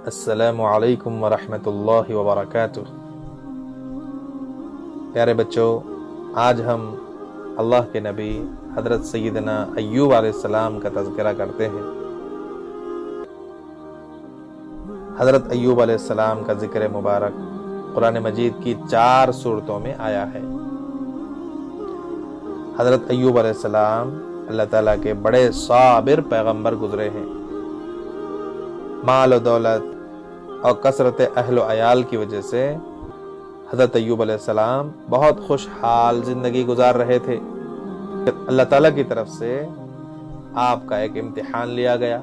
السلام علیکم ورحمۃ اللہ وبرکاتہ۔ پیارے بچوں، آج ہم اللہ کے نبی حضرت سیدنا ایوب علیہ السلام کا تذکرہ کرتے ہیں۔ حضرت ایوب علیہ السلام کا ذکر مبارک قرآن مجید کی 4 سورتوں میں آیا ہے۔ حضرت ایوب علیہ السلام اللہ تعالیٰ کے بڑے صابر پیغمبر گزرے ہیں۔ مال و دولت اور کثرت اہل و عیال کی وجہ سے حضرت ایوب علیہ السلام بہت خوشحال زندگی گزار رہے تھے۔ اللہ تعالیٰ کی طرف سے آپ کا ایک امتحان لیا گیا۔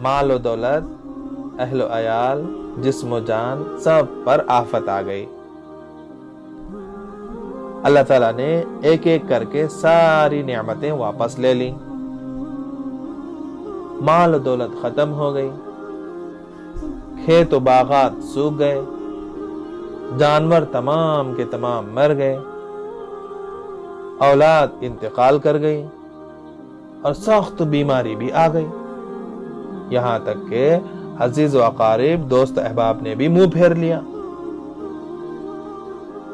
مال و دولت، اہل و عیال، جسم و جان سب پر آفت آ گئی۔ اللہ تعالیٰ نے ایک ایک کر کے ساری نعمتیں واپس لے لیں۔ مال و دولت ختم ہو گئی، کھیت و باغات سوکھ گئے، جانور تمام کے تمام مر گئے، اولاد انتقال کر گئی اور سخت بیماری بھی آ گئی۔ یہاں تک کہ عزیز و اقارب، دوست احباب نے بھی منہ پھیر لیا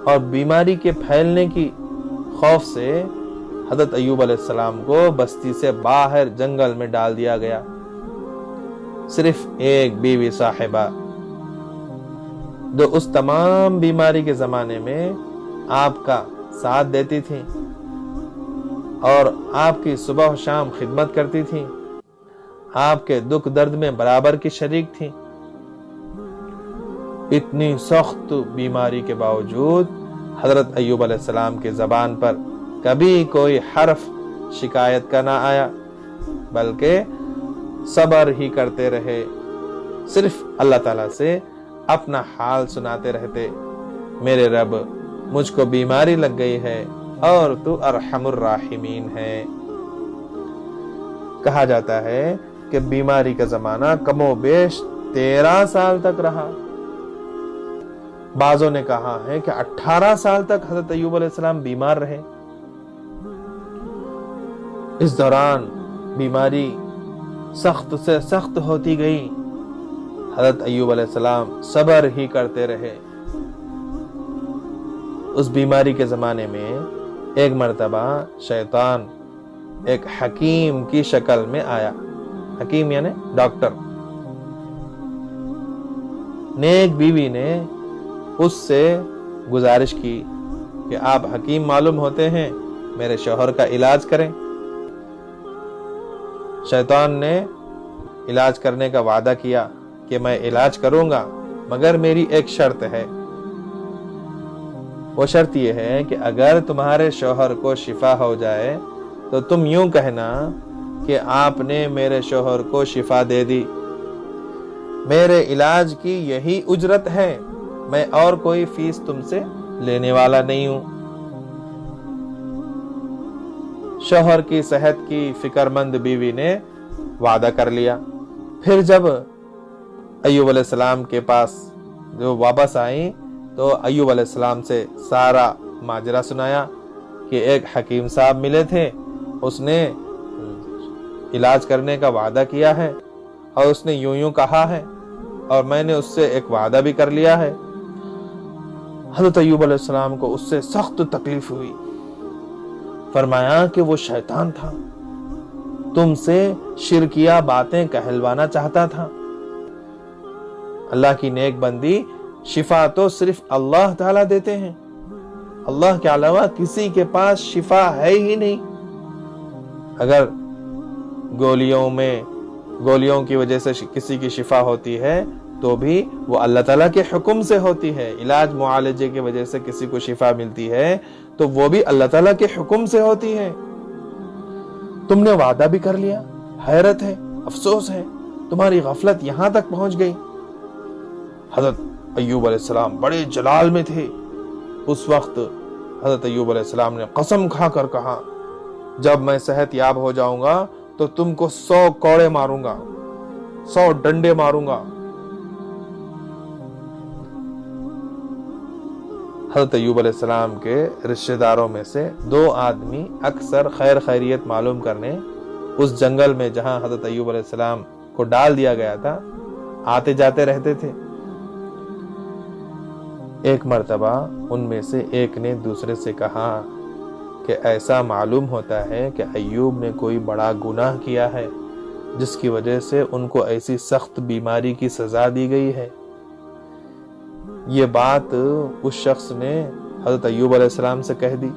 اور بیماری کے پھیلنے کی خوف سے حضرت ایوب علیہ السلام کو بستی سے باہر جنگل میں ڈال دیا گیا۔ صرف ایک بیوی صاحبہ جو اس تمام بیماری کے زمانے میں آپ کا ساتھ دیتی تھی اور آپ کی صبح و شام خدمت کرتی تھی، آپ کے دکھ درد میں برابر کی شریک تھی، اتنی سخت بیماری کے باوجود حضرت ایوب علیہ السلام کی زبان پر کبھی کوئی حرف شکایت کا نہ آیا، بلکہ صبر ہی کرتے رہے، صرف اللہ تعالیٰ سے اپنا حال سناتے رہتے۔ میرے رب، مجھ کو بیماری لگ گئی ہے اور تو ارحم الراحمین ہے۔ کہا جاتا ہے کہ بیماری کا زمانہ کم و بیش 13 سال تک رہا۔ بعضوں نے کہا ہے کہ 18 سال تک حضرت ایوب علیہ السلام بیمار رہے۔ اس دوران بیماری سخت سے سخت ہوتی گئی، حضرت ایوب علیہ السلام صبر ہی کرتے رہے۔ اس بیماری کے زمانے میں ایک مرتبہ شیطان ایک حکیم کی شکل میں آیا۔ حکیم یعنی ڈاکٹر۔ نیک بیوی نے اس سے گزارش کی کہ آپ حکیم معلوم ہوتے ہیں، میرے شوہر کا علاج کریں۔ شیطان نے علاج کرنے کا وعدہ کیا کہ میں علاج کروں گا، مگر میری ایک شرط ہے۔ وہ شرط یہ ہے کہ اگر تمہارے شوہر کو شفا ہو جائے تو تم یوں کہنا کہ آپ نے میرے شوہر کو شفا دے دی، میرے علاج کی یہی اجرت ہے، میں اور کوئی فیس تم سے لینے والا نہیں ہوں۔ شوہر کی صحت کی فکر مند بیوی نے وعدہ کر لیا۔ پھر جب ایوب علیہ السلام کے پاس جو واپس آئیں تو ایوب علیہ السلام سے سارا ماجرا سنایا کہ ایک حکیم صاحب ملے تھے، اس نے علاج کرنے کا وعدہ کیا ہے اور اس نے یوں کہا ہے اور میں نے اس سے ایک وعدہ بھی کر لیا ہے۔ حضرت ایوب علیہ السلام کو اس سے سخت تکلیف ہوئی۔ فرمایا کہ وہ شیطان تھا، تم سے شرکیہ باتیں کہلوانا چاہتا تھا۔ اللہ کی نیک بندی، شفا تو صرف اللہ تعالیٰ دیتے ہیں، اللہ کے علاوہ کسی کے پاس شفا ہے ہی نہیں۔ اگر گولیوں کی وجہ سے کسی کی شفا ہوتی ہے تو بھی وہ اللہ تعالیٰ کے حکم سے ہوتی ہے، علاج معالجے کی وجہ سے کسی کو شفا ملتی ہے تو وہ بھی اللہ تعالیٰ کے حکم سے ہوتی ہے۔ تم نے وعدہ بھی کر لیا، حیرت ہے، افسوس ہے، تمہاری غفلت یہاں تک پہنچ گئی۔ حضرت ایوب علیہ السلام بڑے جلال میں تھے۔ اس وقت حضرت ایوب علیہ السلام نے قسم کھا کر کہا، جب میں صحت یاب ہو جاؤں گا تو تم کو 100 کوڑے ماروں گا، 100 ڈنڈے ماروں گا۔ حضرت ایوب علیہ السلام کے رشتہ داروں میں سے 2 آدمی اکثر خیر خیریت معلوم کرنے اس جنگل میں جہاں حضرت ایوب علیہ السلام کو ڈال دیا گیا تھا، آتے جاتے رہتے تھے۔ ایک مرتبہ ان میں سے ایک نے دوسرے سے کہا کہ ایسا معلوم ہوتا ہے کہ ایوب نے کوئی بڑا گناہ کیا ہے جس کی وجہ سے ان کو ایسی سخت بیماری کی سزا دی گئی ہے۔ یہ بات اس شخص نے حضرت ایوب علیہ السلام سے کہہ دی۔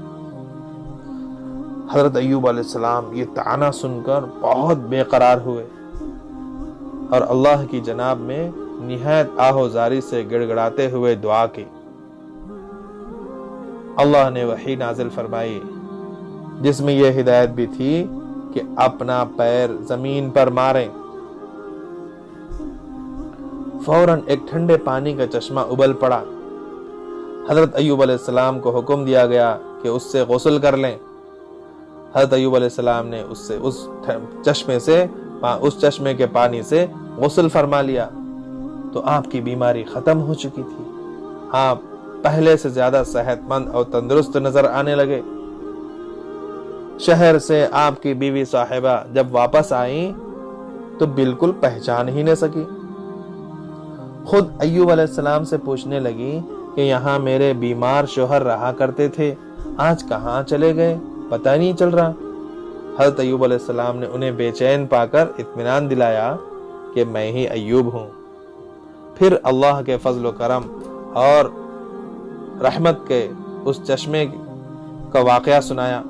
حضرت ایوب علیہ السلام یہ طعنہ سن کر بہت بے قرار ہوئے اور اللہ کی جناب میں نہایت آہوزاری سے گڑ گڑاتے ہوئے دعا کی۔ اللہ نے وحی نازل فرمائی جس میں یہ ہدایت بھی تھی کہ اپنا پیر زمین پر ماریں۔ فوراً ایک ٹھنڈے پانی کا چشمہ ابل پڑا۔ حضرت ایوب علیہ السلام کو حکم دیا گیا کہ اس سے غسل کر لیں۔ حضرت ایوب علیہ السلام نے اس چشمے کے پانی سے غسل فرما لیا تو آپ کی بیماری ختم ہو چکی تھی۔ آپ پہلے سے زیادہ صحت مند اور تندرست نظر آنے لگے۔ شہر سے آپ کی بیوی صاحبہ جب واپس آئیں تو بالکل پہچان ہی نہ سکی۔ خود ایوب علیہ السلام سے پوچھنے لگی کہ یہاں میرے بیمار شوہر رہا کرتے تھے، آج کہاں چلے گئے پتہ نہیں چل رہا۔ حضرت ایوب علیہ السلام نے انہیں بے چین پا کر اطمینان دلایا کہ میں ہی ایوب ہوں۔ پھر اللہ کے فضل و کرم اور رحمت کے اس چشمے کا واقعہ سنایا۔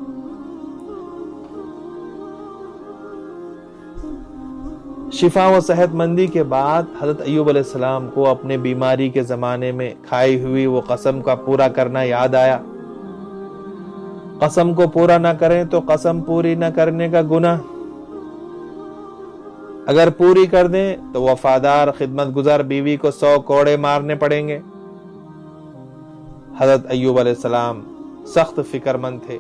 شفا و صحت مندی کے بعد حضرت ایوب علیہ السلام کو اپنے بیماری کے زمانے میں کھائی ہوئی وہ قسم کا پورا کرنا یاد آیا۔ قسم کو پورا نہ کریں تو قسم پوری نہ کرنے کا گناہ، اگر پوری کر دیں تو وفادار خدمت گزار بیوی کو 100 کوڑے مارنے پڑیں گے۔ حضرت ایوب علیہ السلام سخت فکر مند تھے۔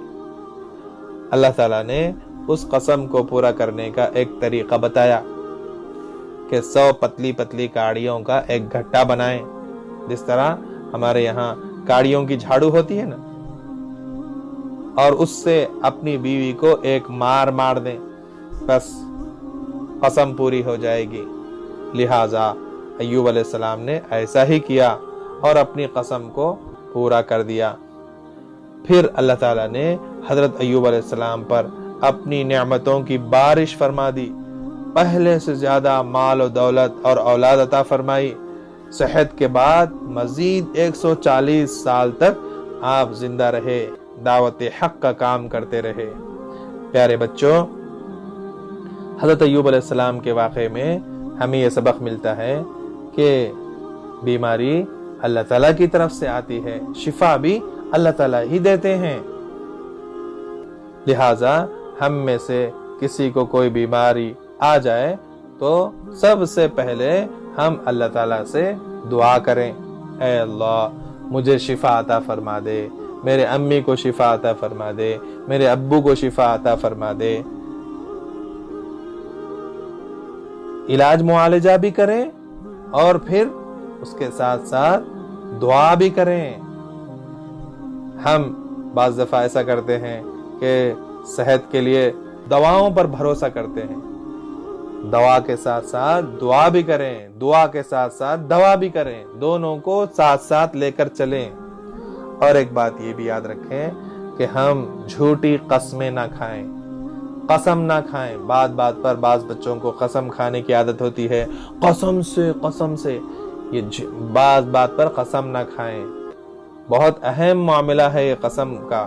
اللہ تعالیٰ نے اس قسم کو پورا کرنے کا ایک طریقہ بتایا کہ 100 پتلی پتلی کاڑیوں کا ایک گھٹا بنائیں، جس طرح ہمارے یہاں کاڑیوں کی جھاڑو ہوتی ہے نا، اور اس سے اپنی بیوی کو ایک مار دیں، بس قسم پوری ہو جائے گی۔ لہٰذا ایوب علیہ السلام نے ایسا ہی کیا اور اپنی قسم کو پورا کر دیا۔ پھر اللہ تعالیٰ نے حضرت ایوب علیہ السلام پر اپنی نعمتوں کی بارش فرما دی، پہلے سے زیادہ مال و دولت اور اولاد عطا فرمائی۔ صحت کے بعد مزید 140 سال تک آپ زندہ رہے، دعوت حق کا کام کرتے رہے۔ پیارے بچوں، حضرت ایوب علیہ السلام کے واقعے میں ہمیں یہ سبق ملتا ہے کہ بیماری اللہ تعالیٰ کی طرف سے آتی ہے، شفا بھی اللہ تعالیٰ ہی دیتے ہیں۔ لہٰذا ہم میں سے کسی کو کوئی بیماری آ جائے تو سب سے پہلے ہم اللہ تعالیٰ سے دعا کریں، اے اللہ مجھے شفا عطا فرما دے، میرے امی کو شفا عطا فرما دے، میرے ابو کو شفا عطا فرما دے۔ علاج معالجہ بھی کریں اور پھر اس کے ساتھ ساتھ دعا بھی کریں۔ ہم بعض دفعہ ایسا کرتے ہیں کہ صحت کے لیے دواؤں پر بھروسہ کرتے ہیں، دوا کے ساتھ ساتھ دعا بھی کریں، دعا کے ساتھ ساتھ دوا بھی کریں، دونوں کو ساتھ ساتھ لے کر چلیں۔ اور ایک بات یہ بھی یاد رکھیں کہ ہم جھوٹی قسمیں نہ کھائیں، قسم نہ کھائیں۔ بات بات پر بعض بچوں کو قسم کھانے کی عادت ہوتی ہے، قسم سے یہ بعض بات پر قسم نہ کھائیں۔ بہت اہم معاملہ ہے یہ قسم کا،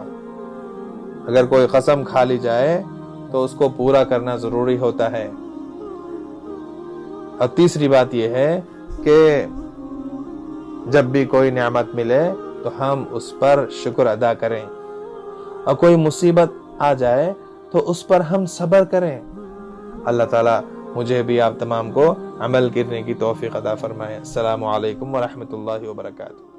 اگر کوئی قسم کھا لی جائے تو اس کو پورا کرنا ضروری ہوتا ہے۔ اور تیسری بات یہ ہے کہ جب بھی کوئی نعمت ملے تو ہم اس پر شکر ادا کریں، اور کوئی مصیبت آ جائے تو اس پر ہم صبر کریں۔ اللہ تعالیٰ مجھے بھی آپ تمام کو عمل کرنے کی توفیق عطا فرمائے۔ السلام علیکم ورحمۃ اللہ وبرکاتہ۔